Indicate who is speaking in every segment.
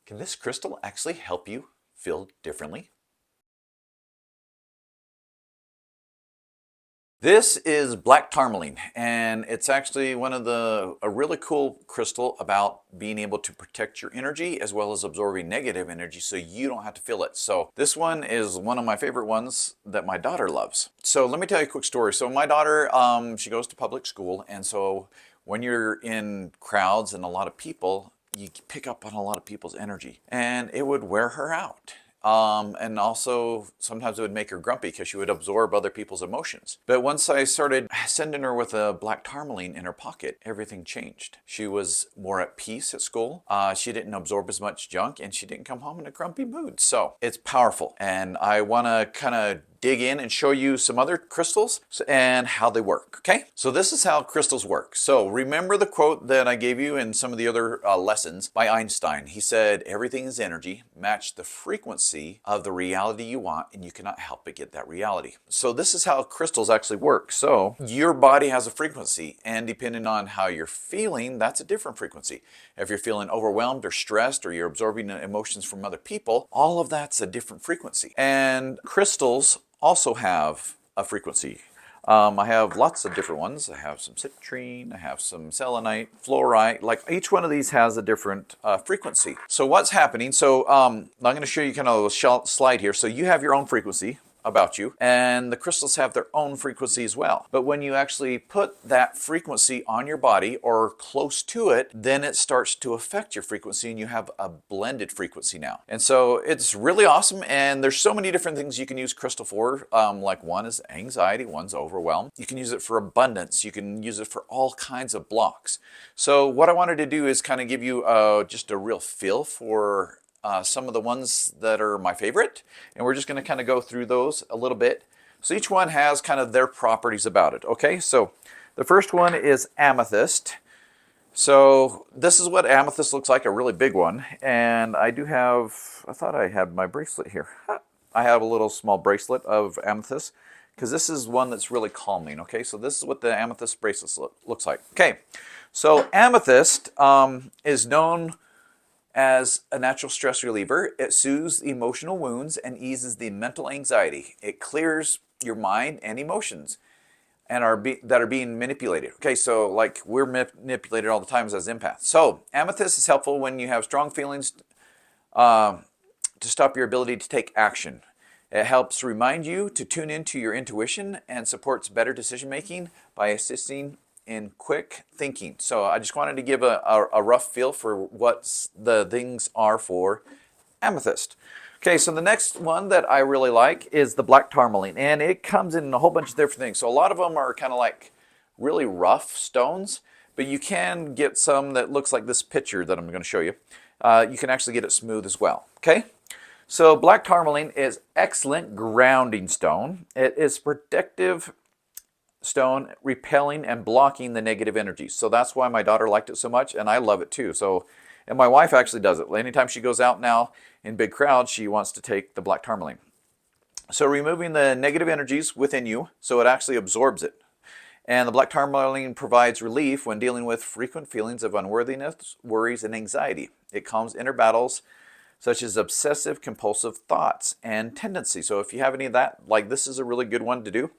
Speaker 1: Can this crystal actually help you feel differently? This is black tourmaline, and it's actually a really cool crystal about being able to protect your energy as well as absorbing negative energy so you don't have to feel it. So this one is one of my favorite ones that my daughter loves. So let me tell you a quick story. So my daughter, she goes to public school, and so when you're in crowds and a lot of people, you pick up on a lot of people's energy, and it would wear her out. And also sometimes it would make her grumpy because she would absorb other people's emotions. But once I started sending her with a black tourmaline in her pocket, everything changed. She was more at peace at school. She didn't absorb as much junk, and she didn't come home in a grumpy mood. So it's powerful, and I want to kind of dig in and show you some other crystals and how they work, okay? So this is how crystals work. So remember the quote that I gave you in some of the other lessons by Einstein. He said, everything is energy, match the frequency of the reality you want, and you cannot help but get that reality. So this is how crystals actually work. So your body has a frequency, and depending on how you're feeling, that's a different frequency. If you're feeling overwhelmed or stressed, or you're absorbing emotions from other people, all of that's a different frequency. And crystals also have a frequency. I have lots of different ones. I have some citrine, I have some selenite, fluorite. Like each one of these has a different frequency. So what's happening? So I'm going to show you kind of a slide here. So you have your own frequency about you, and the crystals have their own frequency as well. But when you actually put that frequency on your body or close to it, then it starts to affect your frequency, and you have a blended frequency now. And so it's really awesome, and there's so many different things you can use crystal for. Like one is anxiety, one's overwhelm. You can use it for abundance. You can use it for all kinds of blocks. So what I wanted to do is kind of give you just a real feel for some of the ones that are my favorite, and we're just going to kind of go through those a little bit. So each one has kind of their properties about it. Okay, so the first one is amethyst. So this is what amethyst looks like, a really big one. And I thought I had my bracelet here. I have a little small bracelet of amethyst because this is one that's really calming. Okay, so this is what the amethyst bracelet looks like. Okay, so amethyst is known as a natural stress reliever. It soothes emotional wounds and eases the mental anxiety. It clears your mind and emotions and that are being manipulated. Okay, so like we're manipulated all the time as empaths. So amethyst is helpful when you have strong feelings to stop your ability to take action. It helps remind you to tune into your intuition and supports better decision making by assisting in quick thinking. So I just wanted to give a rough feel for what the things are for amethyst. Okay, so the next one that I really like is the black tourmaline, and it comes in a whole bunch of different things. So a lot of them are kind of like really rough stones, but you can get some that looks like this picture that I'm going to show you. You can actually get it smooth as well. Okay, so black tourmaline is excellent grounding stone. It is protective stone, repelling and blocking the negative energy. So that's why my daughter liked it so much, and I love it too. So, and my wife actually does it. Anytime she goes out now in big crowds, she wants to take the black tourmaline. So removing the negative energies within you, so it actually absorbs it. And the black tourmaline provides relief when dealing with frequent feelings of unworthiness, worries, and anxiety. It calms inner battles such as obsessive compulsive thoughts and tendencies. So if you have any of that, like this is a really good one to do.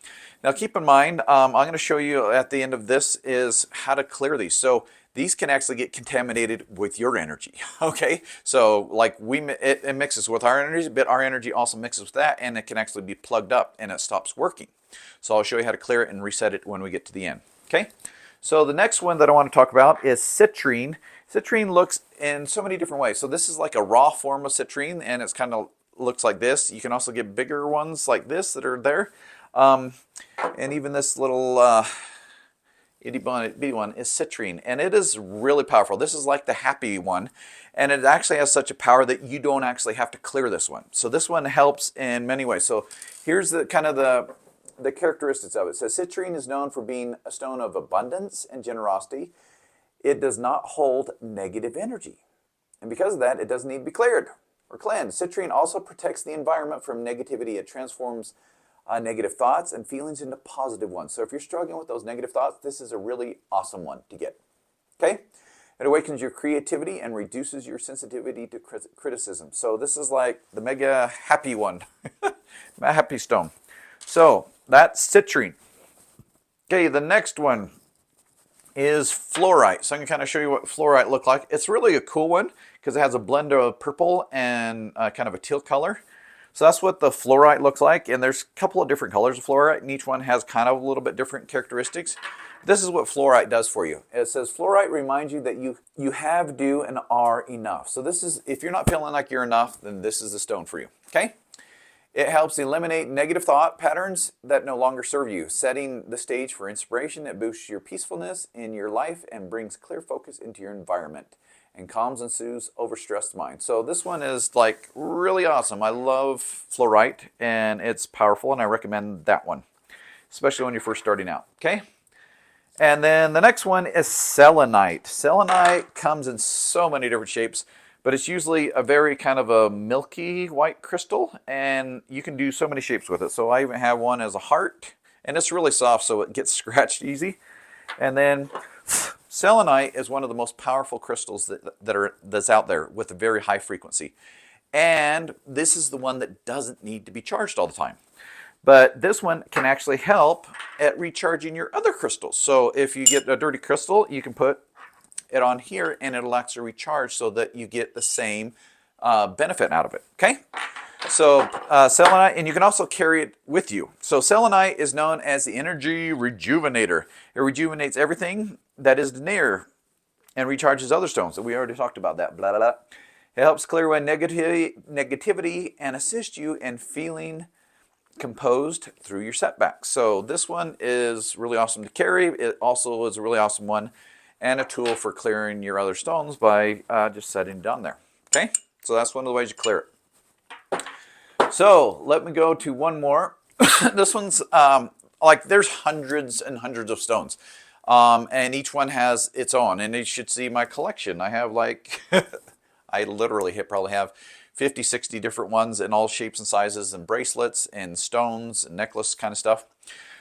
Speaker 1: Now keep in mind, I'm going to show you at the end of this is how to clear these. So these can actually get contaminated with your energy, okay? So like it mixes with our energy, but our energy also mixes with that, and it can actually be plugged up and it stops working. So I'll show you how to clear it and reset it when we get to the end, okay? So the next one that I want to talk about is citrine. Citrine looks in so many different ways. So this is like a raw form of citrine, and it's kind of looks like this. You can also get bigger ones like this that are there. And even this little itty bitty one is citrine, and it is really powerful. This is like the happy one, and it actually has such a power that you don't actually have to clear this one. So this one helps in many ways. So here's the kind of the characteristics of it. So citrine is known for being a stone of abundance and generosity. It does not hold negative energy. And because of that, it doesn't need to be cleared or cleansed. Citrine also protects the environment from negativity. It transforms negative thoughts and feelings into positive ones. So if you're struggling with those negative thoughts, this is a really awesome one to get. Okay? It awakens your creativity and reduces your sensitivity to criticism. So this is like the mega happy one, happy stone. So that's citrine. Okay, the next one is fluorite. So I can kind of show you what fluorite looks like. It's really a cool one because it has a blend of purple and kind of a teal color. So that's what the fluorite looks like. And there's a couple of different colors of fluorite, and each one has kind of a little bit different characteristics. This is what fluorite does for you. It says fluorite reminds you that you have, do, and are enough. So this is, if you're not feeling like you're enough, then this is the stone for you. Okay? It helps eliminate negative thought patterns that no longer serve you, setting the stage for inspiration. It boosts your peacefulness in your life and brings clear focus into your environment and calms and soothes overstressed mind. So this one is like really awesome. I love fluorite and it's powerful, and I recommend that one, especially when you're first starting out. Okay? And then the next one is selenite. Selenite comes in so many different shapes, but it's usually a very kind of a milky white crystal, and you can do so many shapes with it. So I even have one as a heart, and it's really soft, so it gets scratched easy. And then selenite is one of the most powerful crystals that's out there with a very high frequency. And this is the one that doesn't need to be charged all the time. But this one can actually help at recharging your other crystals. So if you get a dirty crystal, you can put it on here and it'll actually recharge so that you get the same benefit out of it. Okay? So selenite, and you can also carry it with you. So selenite is known as the energy rejuvenator. It rejuvenates everything that is near and recharges other stones. So we already talked about that. Blah, blah, blah. It helps clear away negativity and assist you in feeling composed through your setbacks. So this one is really awesome to carry. It also is a really awesome one and a tool for clearing your other stones by just setting it down there. Okay, so that's one of the ways you clear it. So let me go to one more. This one's like there's hundreds and hundreds of stones, and each one has its own. And you should see my collection. I have like I literally probably have 50, 60 different ones in all shapes and sizes, and bracelets and stones and necklace kind of stuff.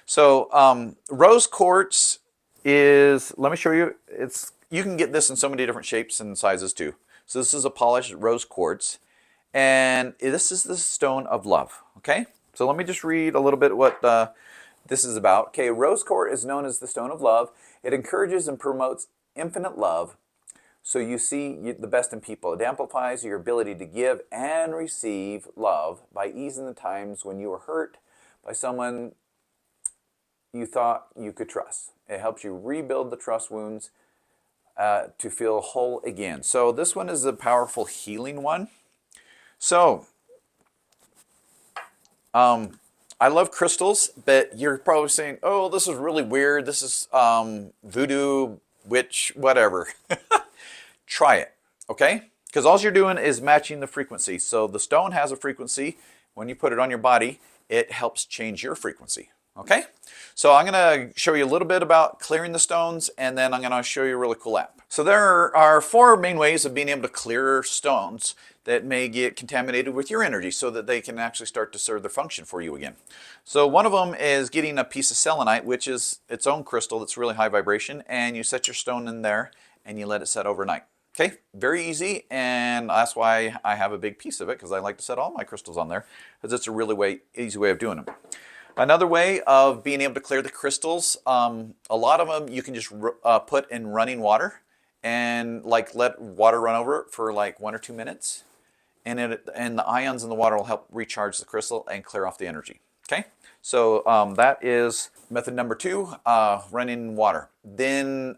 Speaker 1: So rose quartz is, let me show you, you can get this in so many different shapes and sizes too. So this is a polished rose quartz, and this is the stone of love. Okay, so let me just read a little bit what this is about. Okay, rose quartz is known as the stone of love. It encourages and promotes infinite love. So you see the best in people. It amplifies your ability to give and receive love by easing the times when you were hurt by someone you thought you could trust. It helps you rebuild the trust wounds to feel whole again. So this one is a powerful healing one. So I love crystals, but you're probably saying, oh, this is really weird. This is voodoo, witch, whatever. Try it, okay? Because all you're doing is matching the frequency. So the stone has a frequency. When you put it on your body, it helps change your frequency, okay? So I'm going to show you a little bit about clearing the stones, and then I'm going to show you a really cool app. So there are 4 main ways of being able to clear stones that may get contaminated with your energy so that they can actually start to serve their function for you again. So one of them is getting a piece of selenite, which is its own crystal that's really high vibration, and you set your stone in there and you let it set overnight. Okay, very easy, and that's why I have a big piece of it, because I like to set all my crystals on there, because it's a really easy way of doing them. Another way of being able to clear the crystals, a lot of them you can just put in running water and like let water run over it for like 1 or 2 minutes, and the ions in the water will help recharge the crystal and clear off the energy. Okay, so that is method number 2, running water. Then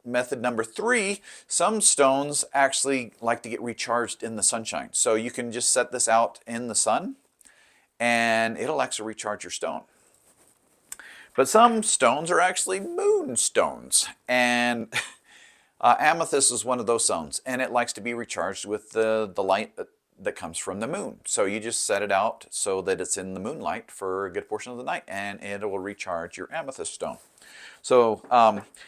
Speaker 1: method number 3, some stones actually like to get recharged in the sunshine. So you can just set this out in the sun and it'll actually recharge your stone. But some stones are actually moon stones, and amethyst is one of those stones, and it likes to be recharged with the light that comes from the moon. So you just set it out so that it's in the moonlight for a good portion of the night, and it will recharge your amethyst stone. So,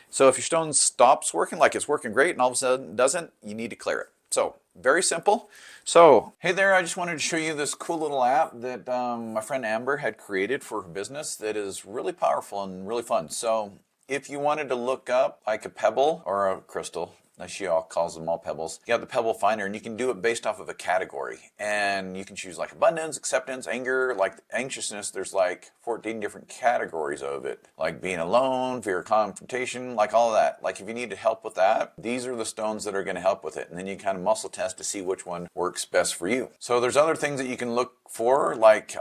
Speaker 1: so if your stone stops working, like it's working great, and all of a sudden doesn't, you need to clear it. So very simple. So hey there, I just wanted to show you this cool little app that my friend Amber had created for her business that is really powerful and really fun. So if you wanted to look up like a pebble or a crystal, She all calls them all pebbles. You got the pebble finder, and you can do it based off of a category. And you can choose like abundance, acceptance, anger, like anxiousness. There's like 14 different categories of it. Like being alone, fear of confrontation, like all of that. Like if you need help with that, these are the stones that are going to help with it. And then you kind of muscle test to see which one works best for you. So there's other things that you can look for, like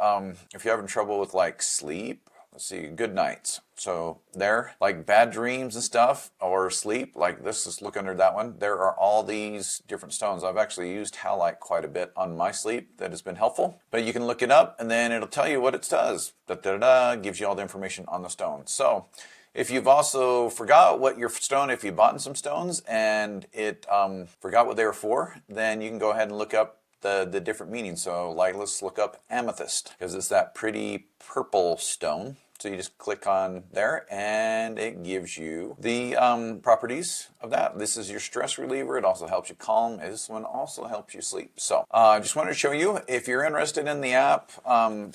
Speaker 1: if you're having trouble with like sleep, let's see, good nights. So there, like bad dreams and stuff, or sleep, like this, just look under that one. There are all these different stones. I've actually used halite quite a bit on my sleep. That has been helpful. But you can look it up and then it'll tell you what it does. Gives you all the information on the stone. So if you've also forgot what your stone, if you bought some stones and it forgot what they were for, then you can go ahead and look up the different meanings. So like, let's look up amethyst, because it's that pretty purple stone. So you just click on there and it gives you the properties of that. This is your stress reliever. It also helps you calm. This one also helps you sleep. So I just wanted to show you, if you're interested in the app,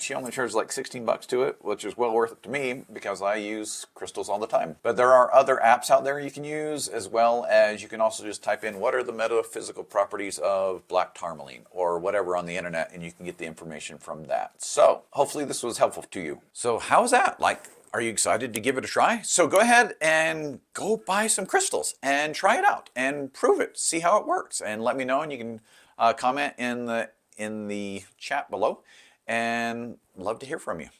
Speaker 1: she only charges like 16 bucks to it, which is well worth it to me because I use crystals all the time. But there are other apps out there you can use, as well as you can also just type in what are the metaphysical properties of black tourmaline or whatever on the internet, and you can get the information from that. So hopefully this was helpful to you. So how's that? Like, are you excited to give it a try? So go ahead and go buy some crystals and try it out and prove it. See how it works, and let me know. And you can comment in the chat below, and love to hear from you.